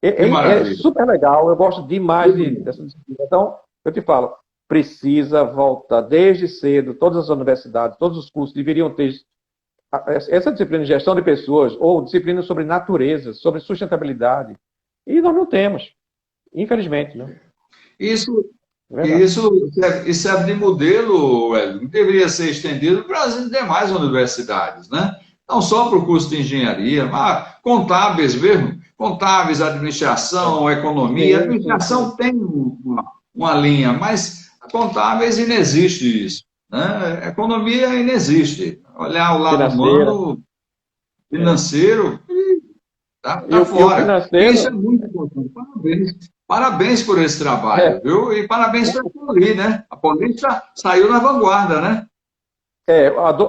É super legal, eu gosto demais dessa disciplina. Então, eu te falo, precisa voltar desde cedo, todas as universidades, todos os cursos deveriam ter essa disciplina de gestão de pessoas, ou disciplina sobre natureza, sobre sustentabilidade. E nós não temos, infelizmente. Né? Isso serve de modelo, Hélio, deveria ser estendido para as demais universidades, né? Não só para o curso de engenharia, mas contábeis mesmo. Contábeis, administração, economia. A administração tem uma linha, mas a contábeis inexiste isso. Né? Economia inexiste. Olhar o lado humano, financeiro, está fora. Isso é muito importante. Parabéns por esse trabalho, viu? E parabéns para a Poli, né? A Poli saiu na vanguarda, né?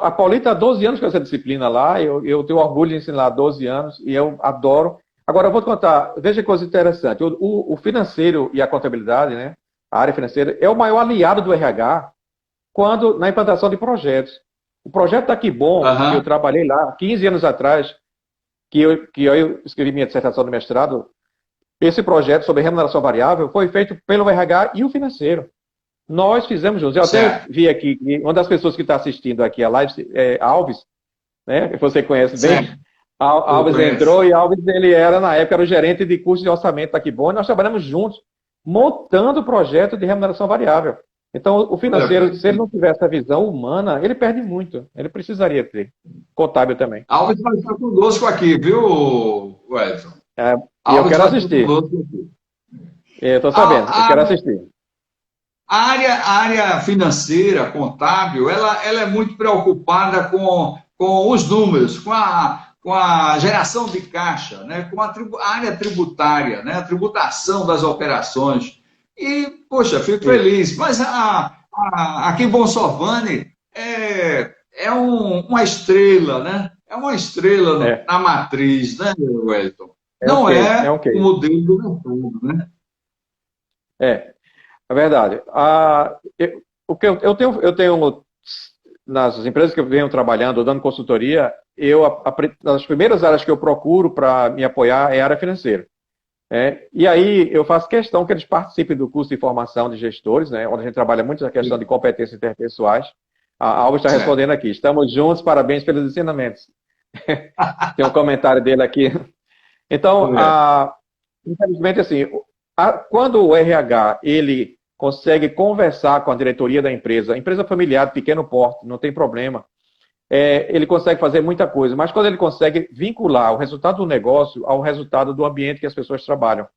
A Poli está há 12 anos com essa disciplina lá, eu tenho orgulho de ensinar há 12 anos e eu adoro. Agora, eu vou te contar, veja que coisa interessante, o financeiro e a contabilidade, né, a área financeira, é o maior aliado do RH na implantação de projetos. O projeto da Kibon, que eu trabalhei lá 15 anos atrás, que eu escrevi minha dissertação de mestrado, esse projeto sobre remuneração variável foi feito pelo RH e o financeiro. Nós fizemos juntos. Eu até vi aqui, uma das pessoas que está assistindo aqui a live é Alves, né, que você conhece bem. Alves entrou e Alves, na época, era o gerente de curso de orçamento da Kibon, e nós trabalhamos juntos, montando o projeto de remuneração variável. Então, o financeiro, se ele não tiver essa visão humana, ele perde muito. Ele precisaria ter. Contábil também. Alves vai estar conosco aqui, viu, Edson? Eu quero assistir. Eu estou sabendo, eu quero assistir. A área financeira, contábil, ela é muito preocupada com os números, com a geração de caixa, né? Com a área tributária, né? A tributação das operações. E, poxa, fico feliz. Mas a Kibon Sovani é uma estrela, né? É uma estrela na matriz, né, Wellington? Não é o modelo do mercado, né? É verdade. Eu tenho, nas empresas que eu venho trabalhando, dando consultoria, as primeiras áreas que eu procuro para me apoiar é a área financeira. E aí eu faço questão que eles participem do curso de formação de gestores, né, onde a gente trabalha muito na questão de competências interpessoais. A Alba está Certo. respondendo aqui. Estamos juntos, parabéns pelos ensinamentos. Tem um comentário dele aqui. Então, infelizmente, assim, quando o RH ele consegue conversar com a diretoria da empresa familiar de pequeno porte, não tem problema, ele consegue fazer muita coisa, mas quando ele consegue vincular o resultado do negócio ao resultado do ambiente que as pessoas trabalham.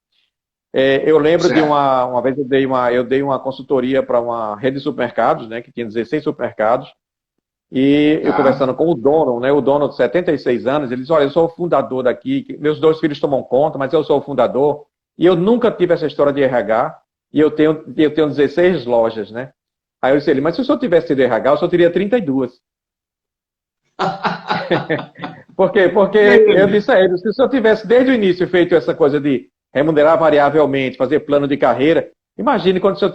Eu lembro de uma vez eu dei uma consultoria para uma rede de supermercados, né, que tinha 16 supermercados, e eu conversando com o dono, né, o dono de 76 anos, ele disse, olha, eu sou o fundador daqui, meus 2 filhos tomam conta, mas eu sou o fundador, e eu nunca tive essa história de RH, e eu tenho 16 lojas, né? Aí eu disse ele, mas se o senhor tivesse tido RH, o senhor teria 32. Por quê? Porque eu disse a ele, se o senhor tivesse desde o início feito essa coisa de remunerar variavelmente, fazer plano de carreira, imagine quando o senhor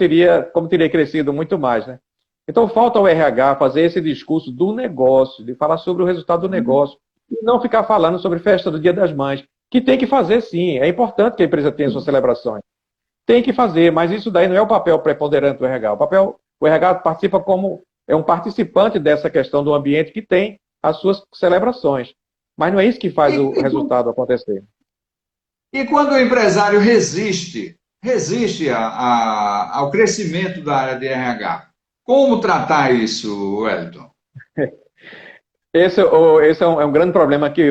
como teria crescido muito mais, né? Então falta ao RH fazer esse discurso do negócio, de falar sobre o resultado do negócio, e não ficar falando sobre festa do Dia das Mães, que tem que fazer sim, é importante que a empresa tenha suas celebrações. Tem que fazer, mas isso daí não é o papel preponderante do RH. O RH participa como um participante dessa questão do ambiente que tem as suas celebrações. Mas não é isso que faz o resultado acontecer. E quando o empresário resiste ao crescimento da área de RH, como tratar isso, Wellington? Esse é um grande problema que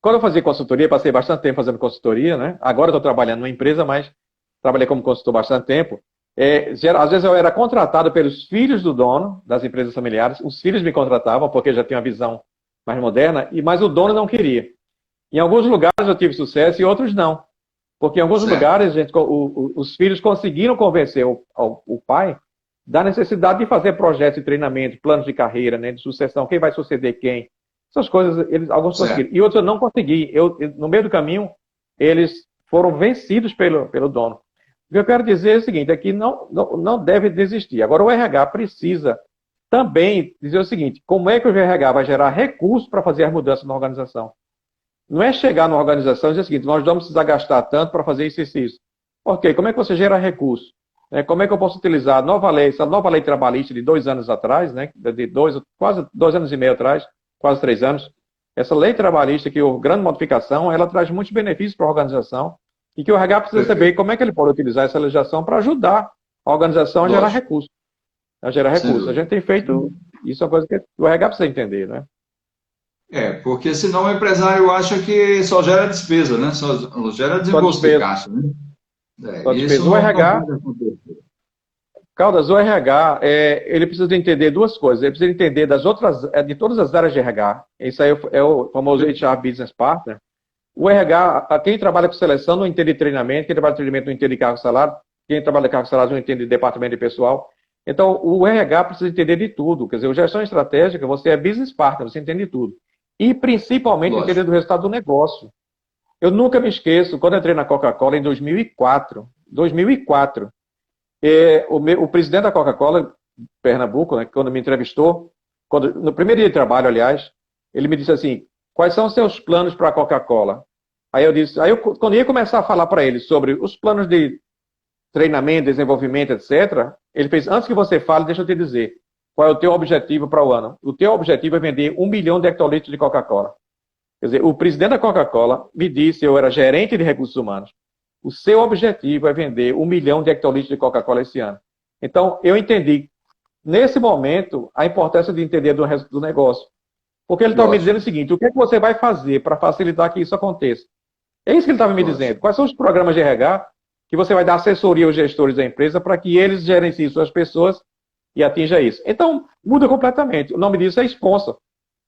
quando eu fazia consultoria, passei bastante tempo fazendo consultoria, né? Agora eu estou trabalhando numa empresa, mas trabalhei como consultor bastante tempo. Às vezes eu era contratado pelos filhos do dono das empresas familiares, os filhos me contratavam porque já tinham uma visão mais moderna, mas o dono não queria. Em alguns lugares eu tive sucesso e outros não. Porque em alguns lugares os filhos conseguiram convencer o pai da necessidade de fazer projetos de treinamento, planos de carreira, né, de sucessão, quem vai suceder quem. Essas coisas, alguns conseguiram. E outros eu não consegui. No meio do caminho, eles foram vencidos pelo dono. O que eu quero dizer é o seguinte, é que não deve desistir. Agora, o RH precisa também dizer o seguinte, como é que o RH vai gerar recursos para fazer as mudanças na organização? Não é chegar na organização e dizer o seguinte, nós vamos precisar gastar tanto para fazer isso e isso. Ok, como é que você gera recursos? Como é que eu posso utilizar essa nova lei trabalhista de 2 anos atrás, né, quase 2 anos e meio atrás, quase 3 anos, essa lei trabalhista, que houve grande modificação, ela traz muitos benefícios para a organização e que o RH precisa saber como é que ele pode utilizar essa legislação para ajudar a organização a gerar recursos. A gente tem feito, isso é uma coisa que o RH precisa entender, né? Porque senão o empresário acha que só gera despesa, né? Só gera desembolso de caixa, né? Isso o RH, não pode acontecer. Caldas, o RH, ele precisa entender 2 coisas. Ele precisa entender de todas as áreas de RH. Isso aí é o famoso HR Business Partner. O RH, quem trabalha com seleção não entende treinamento, quem trabalha com treinamento não entende cargo e salário, quem trabalha com cargo e salário não entende departamento de pessoal. Então, o RH precisa entender de tudo. Quer dizer, o gestão estratégica, você é business partner, você entende de tudo. E, principalmente, entender do resultado do negócio. Eu nunca me esqueço, quando eu entrei na Coca-Cola em 2004, o presidente da Coca-Cola, Pernambuco, né, quando me entrevistou, no primeiro dia de trabalho, aliás, ele me disse assim, quais são os seus planos para a Coca-Cola? Quando ia começar a falar para ele sobre os planos de treinamento, desenvolvimento, etc., ele fez, antes que você fale, deixa eu te dizer, qual é o teu objetivo para o ano? O teu objetivo é vender 1 milhão de hectolitros de Coca-Cola. Quer dizer, o presidente da Coca-Cola me disse, eu era gerente de recursos humanos, o seu objetivo é vender 1 milhão de hectolitros de Coca-Cola esse ano. Então, eu entendi, nesse momento, a importância de entender do negócio. Porque ele estava me dizendo o seguinte, o que é que você vai fazer para facilitar que isso aconteça? É isso que ele estava me dizendo. Quais são os programas de RH que você vai dar assessoria aos gestores da empresa para que eles gerenciem suas pessoas e atinja isso? Então, muda completamente. O nome disso é sponsor.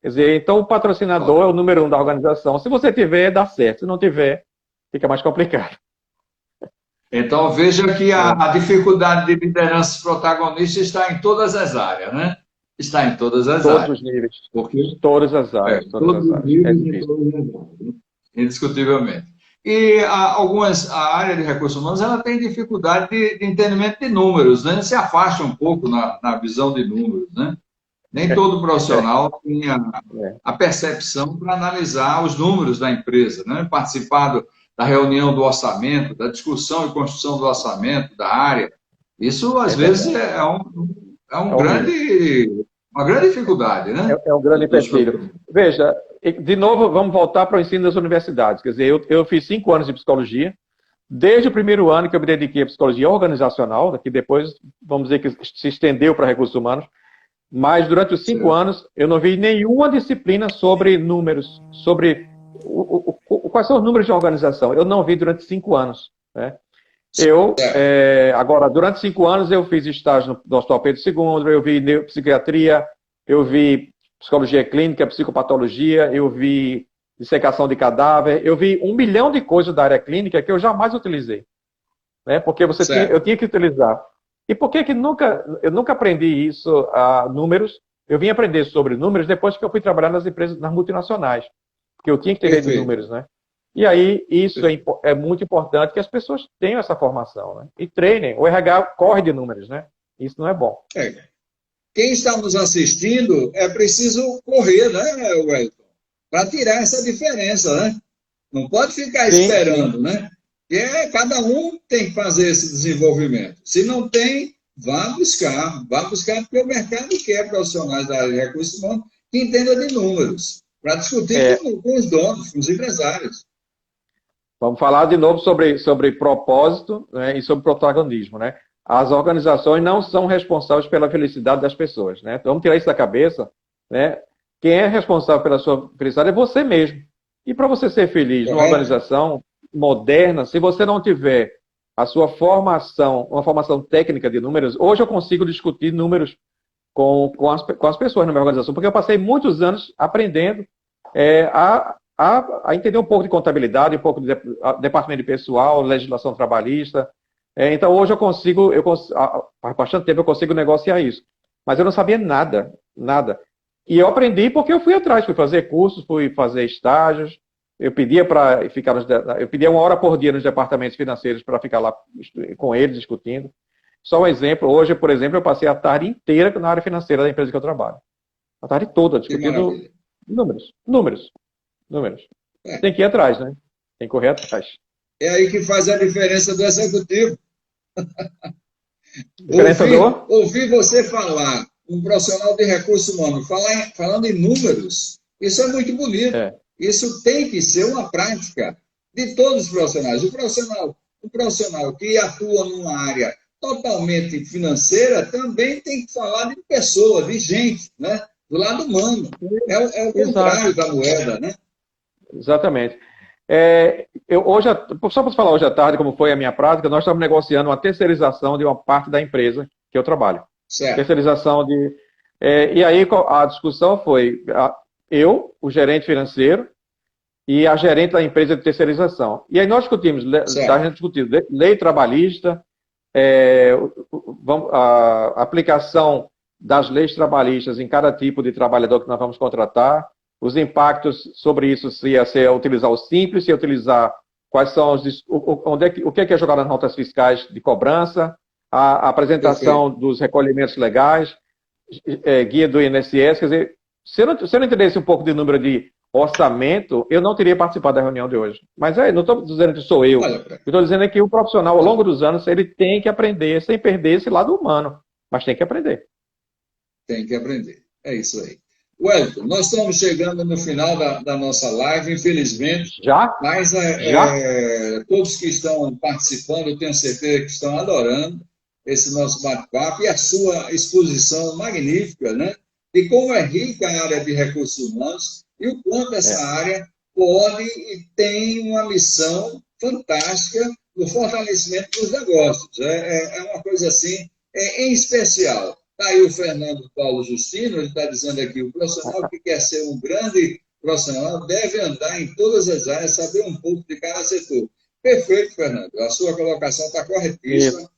Quer dizer, então o patrocinador é o número 1 da organização. Se você tiver, dá certo. Se não tiver, fica mais complicado. Então, veja que a dificuldade de liderança protagonista está em todas as áreas, né? Está em todas as áreas. Todos os níveis. Todas as áreas. Todos os níveis e todas as áreas. Indiscutivelmente. E a área de recursos humanos ela tem dificuldade de entendimento de números, né? Se afasta um pouco na visão de números, né? Nem todo É, profissional tem é, a percepção para analisar os números da empresa, né? Participar da reunião do orçamento, da discussão e construção do orçamento da área. Isso, às é vezes, verdade. é É um horrível. uma grande dificuldade, né? É um grande Dos empecilho. profissionais. Veja, de novo, vamos voltar para o ensino das universidades. Quer dizer, eu fiz 5 anos de psicologia. Desde o primeiro ano que eu me dediquei à psicologia organizacional, que depois, vamos dizer que se estendeu para recursos humanos, mas durante os 5 anos eu não vi nenhuma disciplina sobre números, sobre quais são os números de uma organização. Eu não vi durante 5 anos. Né? Agora, durante 5 anos eu fiz estágio no Hospital Pedro II, eu vi psiquiatria, eu vi psicologia clínica, psicopatologia, eu vi dissecação de cadáver, eu vi 1 milhão de coisas da área clínica que eu jamais utilizei, né? Porque eu Certo. tinha que utilizar. E por que eu nunca aprendi isso a números? Eu vim aprender sobre números depois que eu fui trabalhar nas empresas, nas multinacionais, porque eu tinha que ter ideia de Perfeito. números, né? E aí, isso é muito importante que as pessoas tenham essa formação, né? E treinem. O RH corre de números, né? Isso não é bom. É. Quem está nos assistindo é preciso correr, né, Wellington? Para tirar essa diferença, né? Não pode ficar Sim, sim. esperando, né? Cada um tem que fazer esse desenvolvimento. Se não tem, vá buscar, porque o mercado quer profissionais da área de recursos humanos que entendam de números, para discutir É, com os donos, com os empresários. vamos falar de novo sobre propósito, né, e sobre protagonismo, né? As organizações não são responsáveis pela felicidade das pessoas, né? Então, vamos tirar isso da cabeça, né? Quem é responsável pela sua felicidade é você mesmo. E para você ser feliz numa Correto? organização moderna, se você não tiver a sua formação, uma formação técnica de números, hoje eu consigo discutir números com as pessoas na minha organização, porque eu passei muitos anos aprendendo a entender um pouco de contabilidade, um pouco de departamento de pessoal, legislação trabalhista. Então, hoje há bastante tempo eu consigo negociar isso. Mas eu não sabia nada, nada. E eu aprendi porque eu fui atrás, fui fazer cursos, fui fazer estágios, eu pedia para ficar eu pedia 1 hora por dia nos departamentos financeiros para ficar lá com eles discutindo. Só um exemplo, hoje, por exemplo, eu passei a tarde inteira na área financeira da empresa que eu trabalho. A tarde toda Que discutindo maravilha. números, números, números. É, Tem que ir atrás, né? Tem que correr atrás. é aí que faz a diferença do executivo. Diferença do? Ouvir você falar, um profissional de recursos humanos, falando em números, isso é muito bonito. É, Isso tem que ser uma prática de todos os profissionais. O profissional que atua numa área totalmente financeira também tem que falar de pessoa, de gente, né? Do lado humano. É o exato, contrário da moeda, né? exatamente. Só para falar hoje à tarde, como foi a minha prática, nós estamos negociando uma terceirização de uma parte da empresa que eu trabalho. Certo. Terceirização de. E aí a discussão foi eu, o gerente financeiro, e a gerente da empresa de terceirização. E aí nós discutimos, a Certo. gente discutiu lei trabalhista, a aplicação das leis trabalhistas em cada tipo de trabalhador que nós vamos contratar, os impactos sobre isso, se ia ser utilizar o simples, se ia utilizar quais são o que é jogado nas notas fiscais de cobrança, a Perfeito. apresentação dos recolhimentos legais, guia do INSS, quer dizer, se eu não entendesse um pouco de número de orçamento, eu não teria participado da reunião de hoje. Mas não estou dizendo que sou eu. Olha, Eu estou dizendo que o profissional, ao longo olha, dos anos, ele tem que aprender, sem perder esse lado humano. Mas tem que aprender. tem que aprender. É isso aí. Wellington, nós estamos chegando no final da nossa live, infelizmente, Já? mas Já? todos que estão participando, eu tenho certeza que estão adorando esse nosso bate-papo e a sua exposição magnífica, né? De como é rica a área de recursos humanos e o quanto essa É. área pode e tem uma missão fantástica no fortalecimento dos negócios. É uma coisa assim, em especial. Está aí o Fernando Paulo Justino, ele está dizendo aqui, o profissional que quer ser um grande profissional deve andar em todas as áreas, saber um pouco de cada setor. Perfeito, Fernando. A sua colocação está Isso. corretíssima.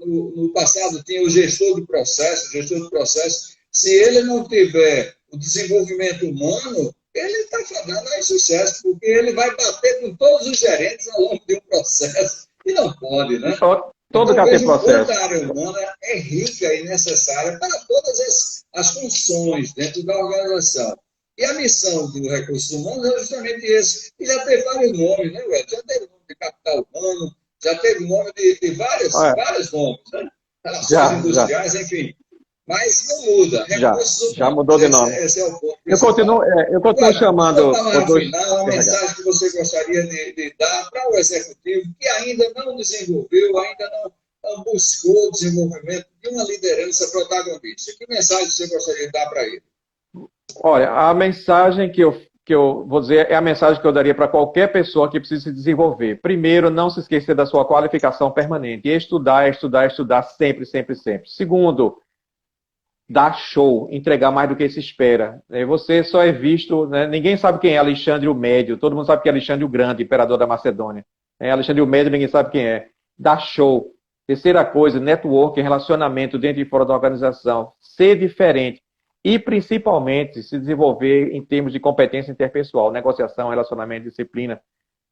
No passado tinha o gestor de processo, se ele não tiver o desenvolvimento humano, ele está fadando a sucesso, porque ele vai bater com todos os gerentes ao longo de um processo, e não pode, né? Todo Então, café vejo o quanto processo. a área humana é rica e necessária para todas as funções dentro da organização. E a missão do Recursos Humanos é justamente esse. E já teve vários nomes, né, Ué? Já teve nome de capital humano, já teve nome de Olha, vários nomes, né? Relações já, industriais, enfim. Mas não muda. Recursos já humanos, mudou de nome. esse é o ponto principal. Eu continuo Agora, chamando para o final, a RH. mensagem que você gostaria de dar para o executivo que ainda não desenvolveu, ainda não buscou o desenvolvimento de uma liderança protagonista. Que mensagem você gostaria de dar para ele? Olha, a mensagem que eu vou dizer é a mensagem que eu daria para qualquer pessoa que precise se desenvolver. Primeiro, não se esquecer da sua qualificação permanente. E estudar, estudar, estudar sempre, sempre, sempre. Segundo, dar show, entregar mais do que se espera. Você só é visto, né? Ninguém sabe quem é Alexandre o Médio, todo mundo sabe que é Alexandre o Grande, imperador da Macedônia. Alexandre o Médio, ninguém sabe quem é. Dar show. Terceira coisa, networking, relacionamento dentro e fora da organização. Ser diferente. E, principalmente, se desenvolver em termos de competência interpessoal, negociação, relacionamento, disciplina.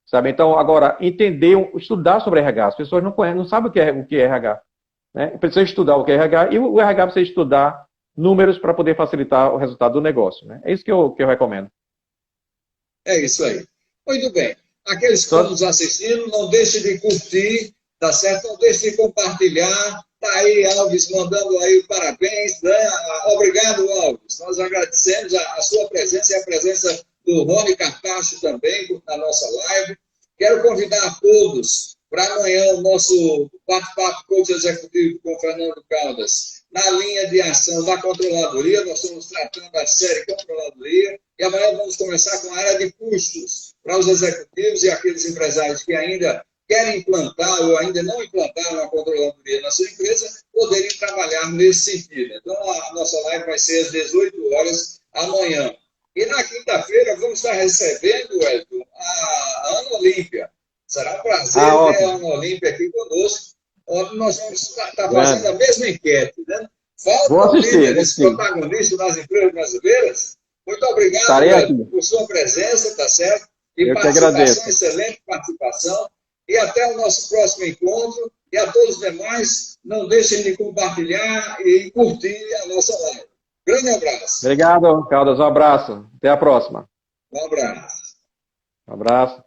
Sabe? Então, agora, entender, estudar sobre RH. As pessoas não conhecem, não sabem o que é RH. Né? Precisa estudar o que é RH e o RH precisa estudar números para poder facilitar o resultado do negócio. Né? É isso que eu recomendo. É isso aí. Muito bem. Aqueles que estão nos assistindo, não deixe de curtir, tá certo? Não deixe de compartilhar. Tá aí, Alves, mandando aí parabéns. Né? Obrigado, Alves. Nós agradecemos a sua presença e a presença do Rony Cartacho também na nossa live. Quero convidar a todos para amanhã o nosso bate-papo coach executivo com o Fernando Caldas na linha de ação da controladoria. Nós estamos tratando da série controladoria e amanhã vamos começar com a área de custos para os executivos e aqueles empresários que ainda querem implantar ou ainda não implantaram a controladoria na sua empresa, poderem trabalhar nesse sentido. Então, a nossa live vai ser às 18 horas amanhã. E na quinta-feira vamos estar recebendo, Elton, a Ana Olímpia. Será um prazer ter a Ana Olímpia aqui conosco, onde nós vamos estar fazendo a mesma enquete. Né? Faltam líderes protagonistas das empresas brasileiras? Muito obrigado, Elton, por sua presença, tá certo? E participação, excelente participação. E até o nosso próximo encontro. E a todos os demais, não deixem de compartilhar e curtir a nossa live. Grande abraço. Obrigado, Caldas. Um abraço. Até a próxima. Um abraço. Um abraço.